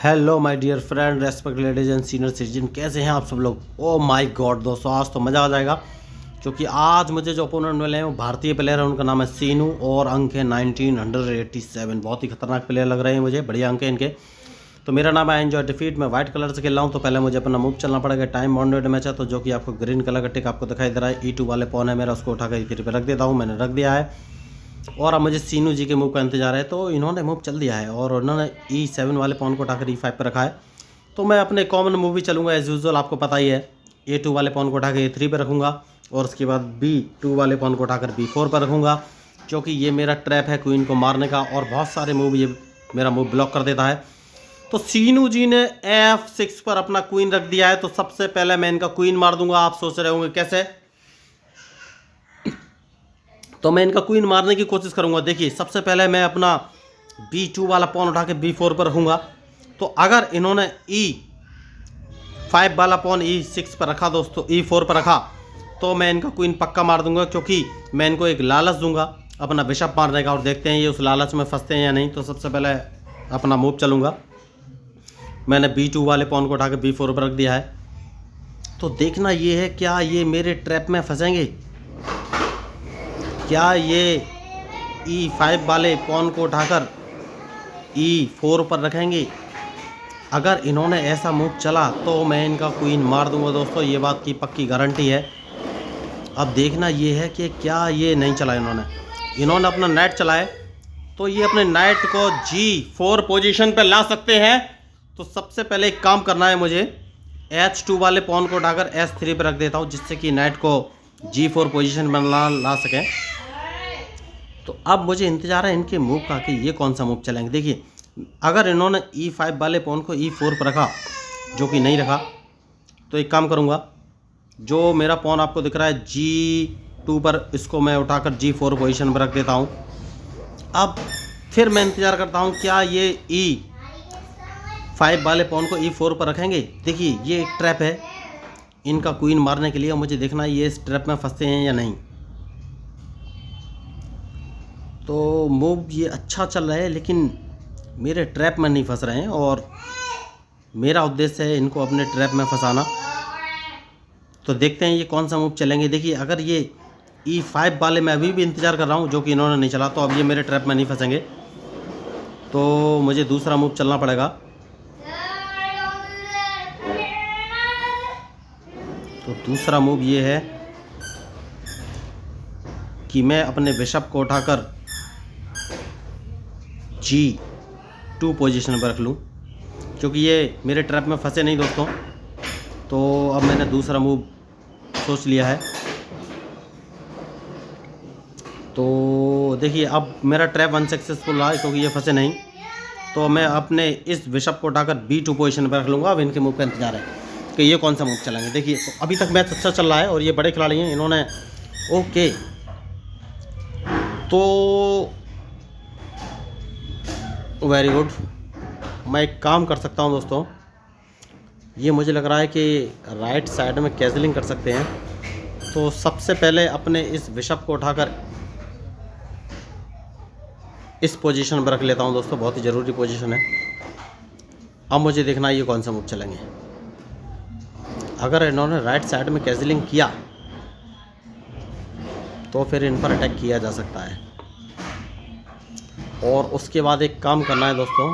Hello my dear friend, respect ladies and senior citizen, कैसे हैं आप सब लोग। ओ माय गॉड दोस्तों, आज तो मज़ा आ जाएगा क्योंकि आज मुझे जो ओपोनेंट मिले हैं वो भारतीय प्लेयर है। उनका नाम है सीनू और अंक है 1987। बहुत ही खतरनाक प्लेयर लग रहे हैं मुझे, बढ़िया अंक है इनके। तो मेरा नाम है एंजॉय डिफीट। मैं व्हाइट कलर से खेल रहा हूँ, तो पहले मुझे अपना मूव चलना पड़ेगा। टाइम बाउंडेड मैच है, तो जो कि आपको ग्रीन कलर का टिक आपको दिखाई दे रहा है। E2 वाले पॉन है मेरा, उसको उठाकर E3 पर रख देता हूँ। मैंने रख दिया है और अब मुझे सीनू जी के मूव का इंतजार है। तो इन्होंने मूव चल दिया है और उन्होंने E7 वाले पॉन को उठाकर E5 पर रखा है। तो मैं अपने कॉमन मूव भी चलूँगा एज यूजुअल, आपको पता ही है। A2 वाले पॉन को उठाकर A3 पर रखूँगा और उसके बाद B2 वाले पॉन को उठाकर B4 पर रखूँगा, क्योंकि ये मेरा ट्रैप है क्वीन को मारने का और बहुत सारे मूव ये मेरा मूव ब्लॉक कर देता है। तो सीनू जी ने F6 पर अपना क्वीन रख दिया है, तो सबसे पहले मैं इनका क्वीन मार दूंगा। आप सोच रहे होंगे कैसे, तो मैं इनका क्वीन मारने की कोशिश करूंगा। देखिए, सबसे पहले मैं अपना B2 वाला पॉन उठा के B4 पर रखूंगा। तो अगर इन्होंने E5 वाला पॉन E6 पर रखा दोस्तों, E4 पर रखा, तो मैं इनका क्वीन पक्का मार दूंगा, क्योंकि मैं इनको एक लालच दूंगा अपना बिशप मारने का और देखते हैं ये उस लालच में फंसते हैं या नहीं। तो सबसे पहले अपना मूव चलूँगा। मैंने B2 वाले पॉन को उठा के B4 पर रख दिया है। तो देखना ये है, क्या ये मेरे ट्रैप में फंसेंगे, क्या ये E5 वाले पॉन को उठाकर E4 पर रखेंगे। अगर इन्होंने ऐसा मूव चला तो मैं इनका क्वीन मार दूंगा दोस्तों, ये बात की गारंटी है। अब देखना ये है कि क्या ये नहीं चला इन्होंने अपना नाइट चलाए, तो ये अपने नाइट को G4 पोजीशन पर ला सकते हैं। तो सबसे पहले एक काम करना है मुझे, H2 वाले पॉन को उठाकर S3 पर रख देता हूँ, जिससे कि नाइट को G4 पोजीशन में ला सकें। तो अब मुझे इंतजार है इनके मूव का कि ये कौन सा मूव चलेंगे। देखिए, अगर इन्होंने E5 वाले पॉन को E4 पर रखा, जो कि नहीं रखा, तो एक काम करूँगा, जो मेरा पॉन आपको दिख रहा है G2 पर, इसको मैं उठाकर G4 पोजीशन पर रख देता हूँ। अब फिर मैं इंतज़ार करता हूँ क्या ये E5 वाले पॉन को E4 पर रखेंगे। देखिए, ये एक ट्रैप है इनका क्वीन मारने के लिए, मुझे देखना है ये इस ट्रैप में फंसते हैं या नहीं। तो मूव ये अच्छा चल रहा है, लेकिन मेरे ट्रैप में नहीं फंस रहे हैं और मेरा उद्देश्य है इनको अपने ट्रैप में फंसाना। तो देखते हैं ये कौन सा मूव चलेंगे। देखिए, अगर ये E5 वाले मैं अभी भी इंतज़ार कर रहा हूँ, जो कि इन्होंने नहीं चला, तो अब ये मेरे ट्रैप में नहीं फंसेंगे। तो मुझे दूसरा मूव चलना पड़ेगा। तो दूसरा मूव ये है कि मैं अपने बिशप को उठाकर G2 पोजीशन पर रख लूँ, क्योंकि ये मेरे ट्रैप में फंसे नहीं दोस्तों। तो अब मैंने दूसरा मूव सोच लिया है। तो देखिए, अब मेरा ट्रैप अनसक्सेसफुल रहा, क्योंकि ये फंसे नहीं। तो मैं अपने इस बिशप को उठाकर B2 पोजीशन पर रख लूँगा। अब इनके मूव का इंतजार है कि ये कौन सा मूव चलेंगे। देखिए, तो अभी तक मैच अच्छा चल रहा है और ये बड़े खिलाड़ी हैं, इन्होंने ओके। तो वेरी गुड, मैं एक काम कर सकता हूं दोस्तों, ये मुझे लग रहा है कि राइट साइड में कैजलिंग कर सकते हैं। तो सबसे पहले अपने इस बिशप को उठाकर इस पोजीशन पर रख लेता हूं दोस्तों, बहुत ही ज़रूरी पोजीशन है। अब मुझे देखना है ये कौन सा मूव चलेंगे। अगर इन्होंने राइट साइड में कैजलिंग किया तो फिर इन पर अटैक किया जा सकता है। और उसके बाद एक काम करना है दोस्तों,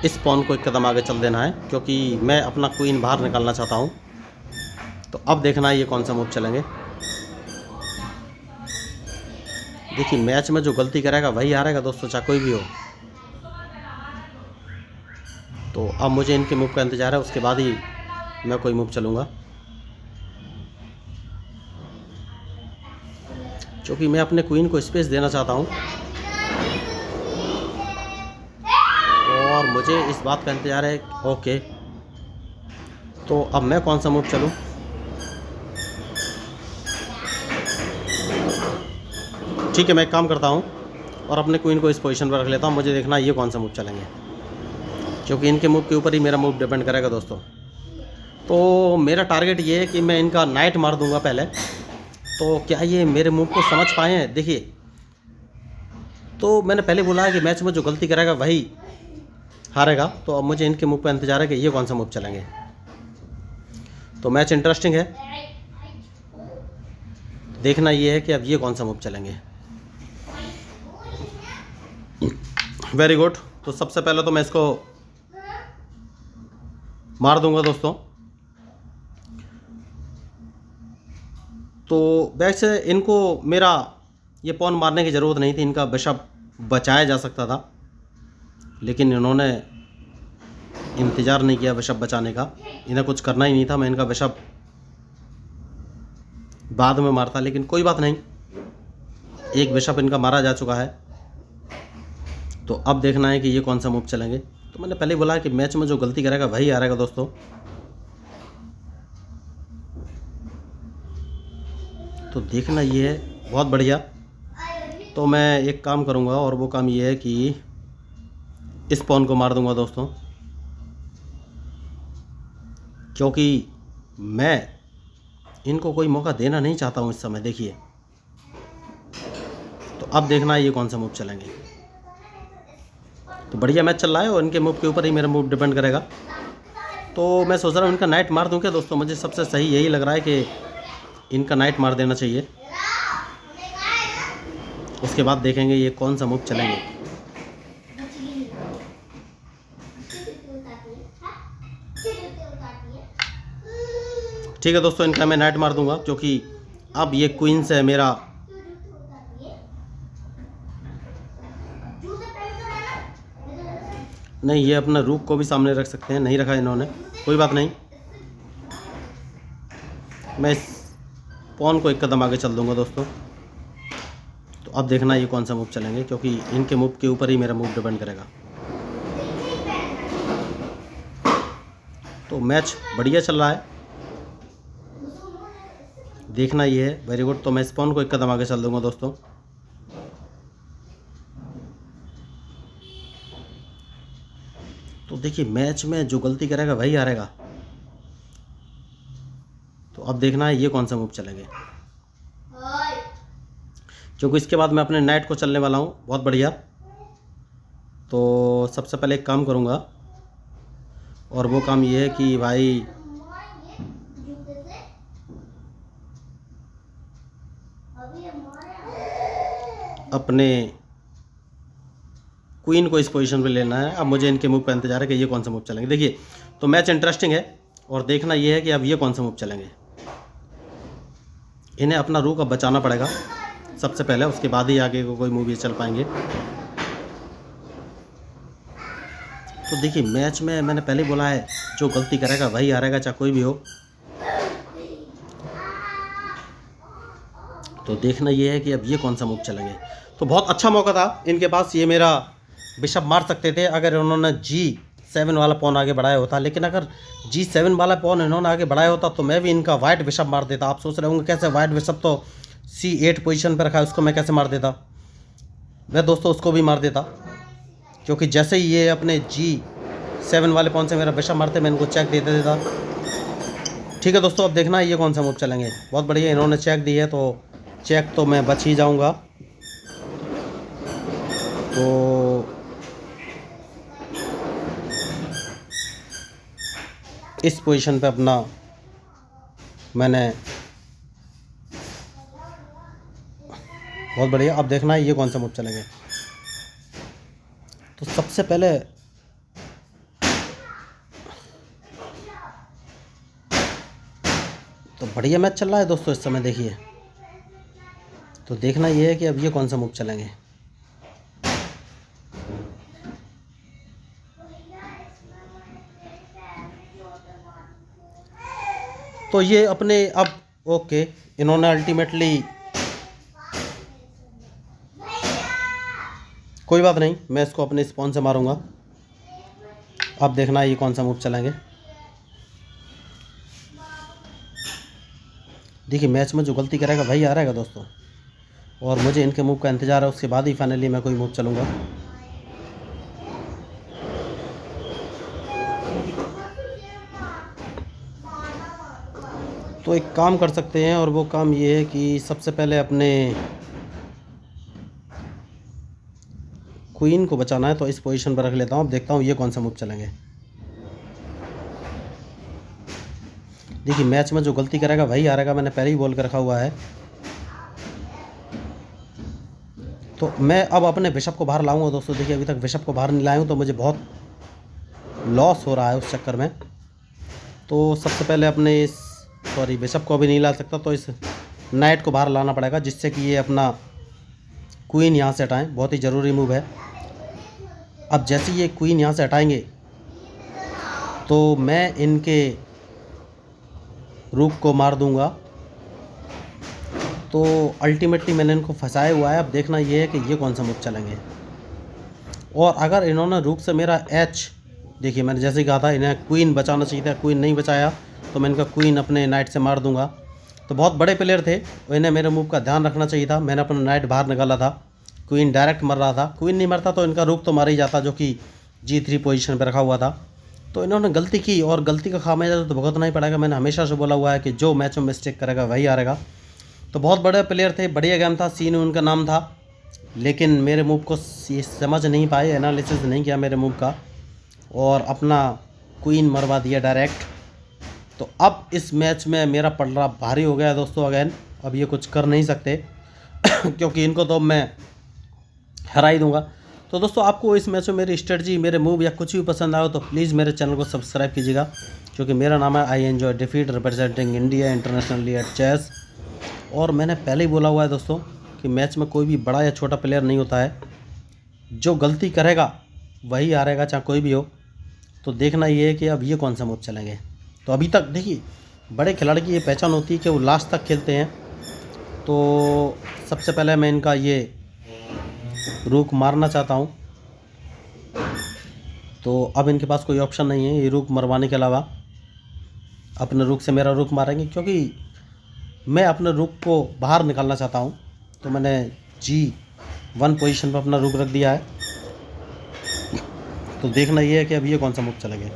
इस पॉन को एक कदम आगे चल देना है, क्योंकि मैं अपना क्वीन बाहर निकालना चाहता हूं। तो अब देखना है ये कौन सा मूव चलेंगे। देखिए, मैच में जो गलती करेगा वही हारेगा दोस्तों, चाहे कोई भी हो। तो अब मुझे इनके मूव का इंतजार है, उसके बाद ही मैं कोई मूव चलूँगा, क्योंकि मैं अपने क्वीन को स्पेस देना चाहता हूं और मुझे इस बात का इंतज़ार है। ओके, तो अब मैं कौन सा मूव चलूं। ठीक है, मैं एक काम करता हूं और अपने क्वीन को इस पोजीशन पर रख लेता हूं। मुझे देखना है ये कौन सा मूव चलेंगे, क्योंकि इनके मूव के ऊपर ही मेरा मूव डिपेंड करेगा दोस्तों। तो मेरा टारगेट ये है कि मैं इनका नाइट मार दूंगा पहले। तो क्या ये मेरे मूव को समझ पाए हैं। देखिए, तो मैंने पहले बोला है कि मैच में जो गलती करेगा वही हारेगा। तो अब मुझे इनके मूव का इंतजार है कि ये कौन सा मूव चलेंगे। तो मैच इंटरेस्टिंग है, देखना ये है कि अब ये कौन सा मूव चलेंगे। Very good. तो सबसे पहले तो मैं इसको मार दूंगा दोस्तों। तो वैसे इनको मेरा ये पॉन मारने की ज़रूरत नहीं थी, इनका बिशप बचाया जा सकता था, लेकिन इन्होंने इंतज़ार नहीं किया बिशप बचाने का। इन्हें कुछ करना ही नहीं था, मैं इनका बिशप बाद में मारता, लेकिन कोई बात नहीं, एक बिशप इनका मारा जा चुका है। तो अब देखना है कि ये कौन सा मूव चलेंगे। तो मैंने पहले बोला कि मैच में जो गलती करेगा वही हारेगा दोस्तों। तो देखना ये है, बहुत बढ़िया। तो मैं एक काम करूँगा और वो काम ये है कि इस पॉन को मार दूंगा दोस्तों, क्योंकि मैं इनको कोई मौका देना नहीं चाहता हूँ इस समय। देखिए, तो अब देखना है ये कौन सा मूव चलेंगे। तो बढ़िया मैच चल रहा है और इनके मूव के ऊपर ही मेरा मूव डिपेंड करेगा। तो मैं सोच रहा हूँ इनका नाइट मार दूँ क्या दोस्तों। मुझे सबसे सही यही लग रहा है कि इनका नाइट मार देना चाहिए, उसके बाद देखेंगे ये कौन सा मूव चलेंगे। ठीक है दोस्तों, इनका मैं नाइट मार दूंगा, क्योंकि अब ये क्वीन से मेरा नहीं, ये अपना रूक को भी सामने रख सकते हैं, नहीं रखा इन्होंने, कोई बात नहीं। मैं इस पॉन को एक कदम आगे चल दूंगा दोस्तों। तो अब देखना ये कौन सा मूव चलेंगे, क्योंकि इनके मूव के ऊपर ही मेरा मूव डिपेंड करेगा। तो मैच बढ़िया चल रहा है, देखना ये है। Very good. तो मैं इस पॉन को एक कदम आगे चल दूंगा दोस्तों। तो देखिए, मैच में जो गलती करेगा वही हारेगा। तो अब देखना है ये कौन सा मूव चलेंगे, क्योंकि इसके बाद मैं अपने नाइट को चलने वाला हूँ। बहुत बढ़िया। तो सबसे पहले एक काम करूँगा, और वो काम ये है कि भाई अपने क्वीन को इस पोजीशन पे लेना है। अब मुझे इनके मूव का इंतजार है कि ये कौन सा मूव चलेंगे। देखिए, तो मैच इंटरेस्टिंग है, और देखना ये है कि अब ये कौन सा मूव चलेंगे। इन्हें अपना रूक अब बचाना पड़ेगा सबसे पहले, उसके बाद ही आगे को कोई मूव ये चल पाएंगे। तो देखिए, मैच में मैंने पहले बोला है जो गलती करेगा वही हारेगा, चाहे कोई भी हो। तो देखना ये है कि अब ये कौन सा मूव चलेंगे। तो बहुत अच्छा मौका था इनके पास, ये मेरा बिशप मार सकते थे अगर उन्होंने G7 वाला पॉन आगे बढ़ाया होता। लेकिन अगर G7 वाला पॉन इन्होंने आगे बढ़ाया होता तो मैं भी इनका वाइट बिशप मार देता। आप सोच रहे होंगे कैसे, वाइट बिशप तो C8 पोजीशन पर रखा है, उसको मैं कैसे मार देता। मैं दोस्तों उसको भी मार देता, क्योंकि जैसे ही ये अपने G7 वाले पॉन से मेरा बिशप मारते, मैं इनको चेक दे देता। ठीक है दोस्तों, अब देखना ये कौन सा मूव चलेंगे। बहुत बढ़िया, इन्होंने चेक दी है, तो चेक तो मैं बच ही जाऊंगा। तो इस पोजीशन पे अपना मैंने, बहुत बढ़िया। अब देखना है ये कौन सा मूव चलेंगे। तो सबसे पहले तो बढ़िया मैच चल रहा है दोस्तों इस समय। देखिए, तो देखना ये है कि अब ये कौन सा मूव चलेंगे। तो ये अपने अब ओके, इन्होंने अल्टीमेटली, कोई बात नहीं, मैं इसको अपने स्पॉन से मारूंगा। अब देखना है ये कौन सा मूव चलेंगे। देखिए, मैच में जो गलती करेगा वही आ रहेगा दोस्तों, और मुझे इनके मूव का इंतज़ार है, उसके बाद ही फाइनली मैं कोई मूव चलूँगा। तो एक काम कर सकते हैं, और वो काम ये है कि सबसे पहले अपने क्वीन को बचाना है तो इस पोजीशन पर रख लेता हूँ। अब देखता हूँ ये कौन सा मूव चलेंगे। देखिए मैच में जो गलती करेगा वही हारेगा, मैंने पहले ही बोल कर रखा हुआ है। तो मैं अब अपने बिशप को बाहर लाऊंगा दोस्तों। देखिए अभी तक बिशप को बाहर नहीं लाया हूँ तो मुझे बहुत लॉस हो रहा है उस चक्कर में। तो सबसे पहले अपने इस बिशप को भी नहीं ला सकता, तो इस नाइट को बाहर लाना पड़ेगा जिससे कि ये अपना क्वीन यहाँ से हटाएं। बहुत ही ज़रूरी मूव है। अब जैसे ये क्वीन यहाँ से हटाएंगे तो मैं इनके रूक को मार दूंगा। तो अल्टीमेटली मैंने इनको फंसाया हुआ है। अब देखना ये है कि ये कौन सा मूव चलेंगे। और अगर इन्होंने रूक से मेरा एच, देखिए मैंने जैसे ही कहा था इन्हें क्वीन बचाना चाहिए था, क्वीन नहीं बचाया तो मैं इनका क्वीन अपने नाइट से मार दूंगा। तो बहुत बड़े प्लेयर थे, इन्हें मेरे मूव का ध्यान रखना चाहिए था। मैंने अपना नाइट बाहर निकाला था, क्वीन डायरेक्ट मर रहा था। क्वीन नहीं मरता तो इनका रूक तो मार ही जाता जो कि G3 पोजीशन पर रखा हुआ था। तो इन्होंने गलती की और गलती का खामियाजा तो भुगतना ही पड़ेगा। मैंने हमेशा से बोला हुआ है कि जो मैच में मिस्टेक करेगा वही हारेगा। तो बहुत बड़े प्लेयर थे, बढ़िया गेम था, सीन उनका नाम था, लेकिन मेरे मूव को ये समझ नहीं पाए, एनालिसिस नहीं किया मेरे मूव का और अपना क्वीन मरवा दिया डायरेक्ट। तो अब इस मैच में मेरा पलड़ा भारी हो गया दोस्तों अगेन। अब ये कुछ कर नहीं सकते क्योंकि इनको तो मैं हरा ही दूंगा। तो दोस्तों आपको इस मैच में मेरी स्ट्रेटजी, मेरे मूव या कुछ भी पसंद आए तो प्लीज़ मेरे चैनल को सब्सक्राइब कीजिएगा, क्योंकि मेरा नाम है आई एन्जॉय डिफीट representing India internationally at chess. और मैंने पहले ही बोला हुआ है दोस्तों कि मैच में कोई भी बड़ा या छोटा प्लेयर नहीं होता है, जो गलती करेगा वही हारेगा चाहे कोई भी हो। तो देखना ये है कि अब ये कौन सा मूव चलेंगे। तो अभी तक देखिए बड़े खिलाड़ी की ये पहचान होती है कि वो लास्ट तक खेलते हैं। तो सबसे पहले मैं इनका ये रूक मारना चाहता हूँ। तो अब इनके पास कोई ऑप्शन नहीं है ये रूक मरवाने के अलावा। अपने रूक से मेरा रूक मारेंगे क्योंकि मैं अपने रूक को बाहर निकालना चाहता हूँ। तो मैंने G1 पोजीशन पर अपना रूक रख दिया है। तो देखना ये है कि अब ये कौन सा मूव चलेंगे।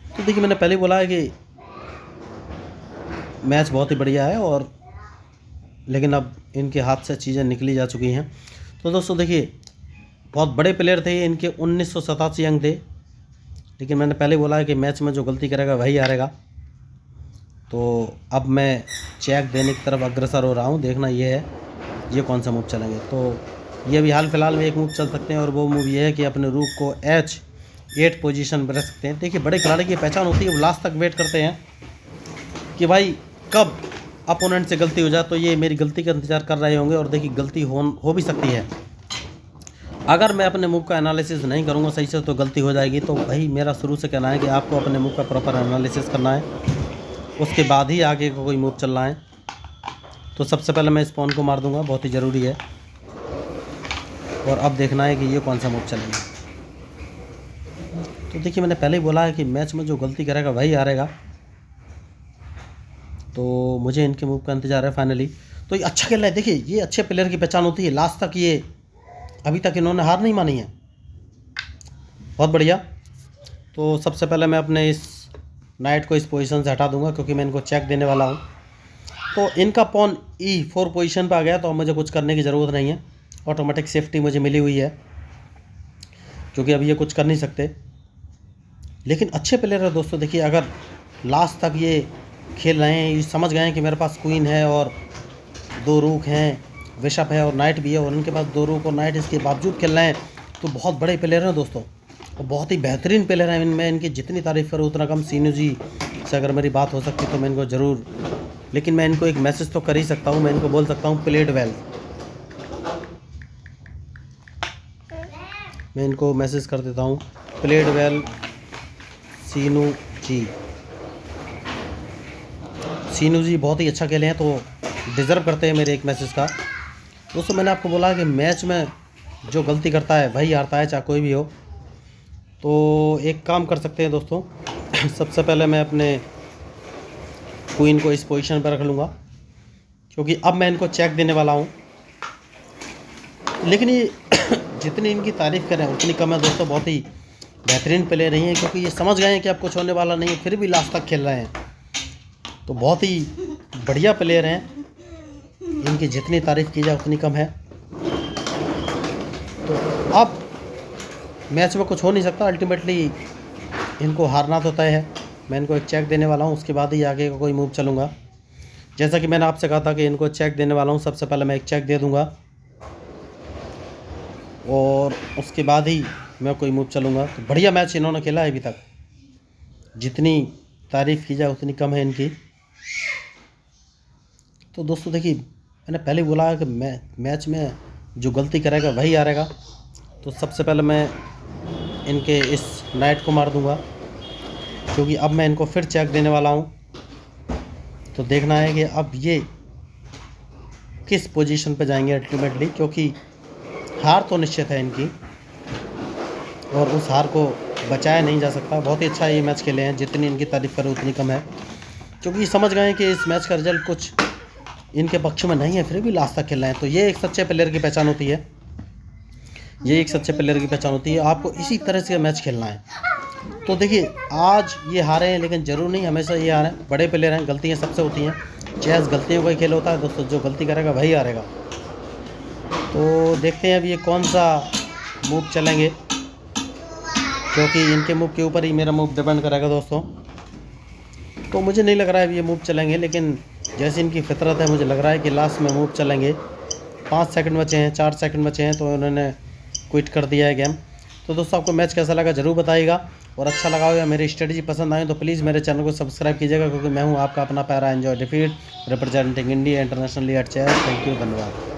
तो देखिए मैंने पहले ही बोला है कि मैच बहुत ही बढ़िया है और लेकिन अब इनके हाथ से चीज़ें निकली जा चुकी हैं। तो दोस्तों देखिए बहुत बड़े प्लेयर थे, इनके 1987 अंक थे, लेकिन मैंने पहले बोला है कि मैच में जो गलती करेगा वही हारेगा। तो अब मैं चेक देने की तरफ अग्रसर हो रहा हूँ। देखना ये है ये कौन सा मूव चलेंगे। तो ये भी हाल फिलहाल में एक मूव चल सकते हैं और वो मूव ये है कि अपने रूक को H8 पोजीशन पर रख सकते हैं। देखिए बड़े खिलाड़ी की पहचान होती है, वो लास्ट तक वेट करते हैं कि भाई कब अपोनेंट से गलती हो जाए। तो ये मेरी गलती का इंतज़ार कर रहे होंगे और देखिए गलती हो भी सकती है। अगर मैं अपने मूव का एनालिसिस नहीं करूँगा सही से तो गलती हो जाएगी। तो भाई मेरा शुरू से कहना है कि आपको अपने मूव का प्रॉपर एनालिसिस करना है, उसके बाद ही आगे का कोई मूव चलना है। तो सबसे पहले मैं इस पॉन को मार दूंगा, बहुत ही ज़रूरी है। और अब देखना है कि ये कौन सा मूव चलेगा। तो देखिए मैंने पहले ही बोला है कि मैच में जो गलती करेगा वही हारेगा। तो मुझे इनके मूव का इंतज़ार है फाइनली। तो ये अच्छा खेल रहा है। देखिए ये अच्छे प्लेयर की पहचान होती है, लास्ट तक ये अभी तक इन्होंने हार नहीं मानी है। बहुत बढ़िया। तो सबसे पहले मैं अपने इस नाइट को इस पोजीशन से हटा दूंगा क्योंकि मैं इनको चेक देने वाला हूँ। तो इनका पॉन E4 पोजीशन पर आ गया, तो अब मुझे कुछ करने की ज़रूरत नहीं है। ऑटोमेटिक सेफ्टी मुझे मिली हुई है क्योंकि अब ये कुछ कर नहीं सकते। लेकिन अच्छे प्लेयर है दोस्तों। देखिए अगर लास्ट तक ये खेल रहे हैं, ये समझ गए हैं कि मेरे पास क्वीन है और 2 रूक हैं, बिशप है और नाइट भी है, और उनके पास 2 रूक और नाइट, इसके बावजूद खेल रहे हैं। तो बहुत बड़े प्लेयर हैं दोस्तों और बहुत ही बेहतरीन प्लेयर हैं। मैं इनकी जितनी तारीफ़ करूँ उतना कम। सीनू जी से अगर मेरी बात हो सकती तो मैं इनको ज़रूर, लेकिन मैं इनको एक मैसेज तो कर ही सकता हूँ। मैं इनको बोल सकता हूँ प्लेड वेल। मैं इनको मैसेज कर देता हूँ प्लेड वेल सीनू जी। सीनू जी बहुत ही अच्छा खेले हैं तो डिज़र्व करते हैं मेरे एक मैसेज का। दोस्तों मैंने आपको बोला कि मैच में जो गलती करता है वही हारता है, चाहे कोई भी हो। तो एक काम कर सकते हैं दोस्तों सबसे पहले मैं अपने क्वीन को इस पोजीशन पर रख लूँगा क्योंकि अब मैं इनको चेक देने वाला हूँ। लेकिन ये जितनी इनकी तारीफ़ करें उतनी कम है दोस्तों। बहुत ही बेहतरीन प्लेयर नहीं है क्योंकि ये समझ गए हैं कि अब कुछ होने वाला नहीं है, फिर भी लास्ट तक खेल रहे हैं। तो बहुत ही बढ़िया प्लेयर हैं, इनकी जितनी तारीफ़ की जाए उतनी कम है। अब मैच में कुछ हो नहीं सकता, अल्टीमेटली इनको हारना तो तय है। मैं इनको एक चेक देने वाला हूँ, उसके बाद ही आगे का कोई मूव चलूँगा। जैसा कि मैंने आपसे कहा था कि इनको चेक देने वाला हूँ, सबसे पहले मैं एक चेक दे दूँगा और उसके बाद ही मैं कोई मूव चलूँगा। तो बढ़िया मैच इन्होंने खेला है अभी तक, जितनी तारीफ़ की जाए उतनी कम है इनकी। तो दोस्तों देखिए, मैंने पहले बोला कि मैच में जो गलती करेगा वही हारेगा। तो सबसे पहले मैं इनके इस नाइट को मार दूंगा, क्योंकि अब मैं इनको फिर चेक देने वाला हूं। तो देखना है कि अब ये किस पोजीशन पे जाएंगे अल्टीमेटली, क्योंकि हार तो निश्चित है इनकी और उस हार को बचाया नहीं जा सकता। बहुत ही अच्छा ये मैच खेले हैं, जितनी इनकी तारीफ़ करें उतनी कम है, क्योंकि समझ गए कि इस मैच का रिजल्ट कुछ इनके पक्ष में नहीं है, फिर भी लास्ट तक खेल रहे हैं। तो ये एक सच्चे प्लेयर की पहचान होती है, ये एक सच्चे प्लेयर की पहचान होती है। आपको इसी तरह से मैच खेलना है। तो देखिए, आज ये हारे हैं, लेकिन ज़रूर नहीं हमेशा ये हारे हैं। बड़े प्लेयर हैं, गलतियाँ सबसे होती हैं, चेस गलतियों का ही खेल होता है दोस्तों। जो गलती करेगा वही हारेगा। तो देखते हैं अब ये कौन सा मूव चलेंगे, क्योंकि इनके मूव के ऊपर ही मेरा मूव डिपेंड करेगा दोस्तों। तो मुझे नहीं लग रहा है ये मूव चलेंगे, लेकिन जैसे इनकी फितरत है, मुझे लग रहा है कि लास्ट में मूव चलेंगे। 5 सेकंड बचे हैं, 4 सेकंड बचे हैं, तो उन्होंने क्विट कर दिया है गेम। तो दोस्तों, आपको मैच कैसा लगा ज़रूर बताइएगा, और अच्छा लगा हो या मेरी स्ट्रेटजी पसंद आए तो प्लीज़ मेरे चैनल को सब्सक्राइब कीजिएगा, क्योंकि मैं हूँ आपका अपना पैरा एंजॉय डिफीट representing India internationally at chess. Thank you, धन्यवाद।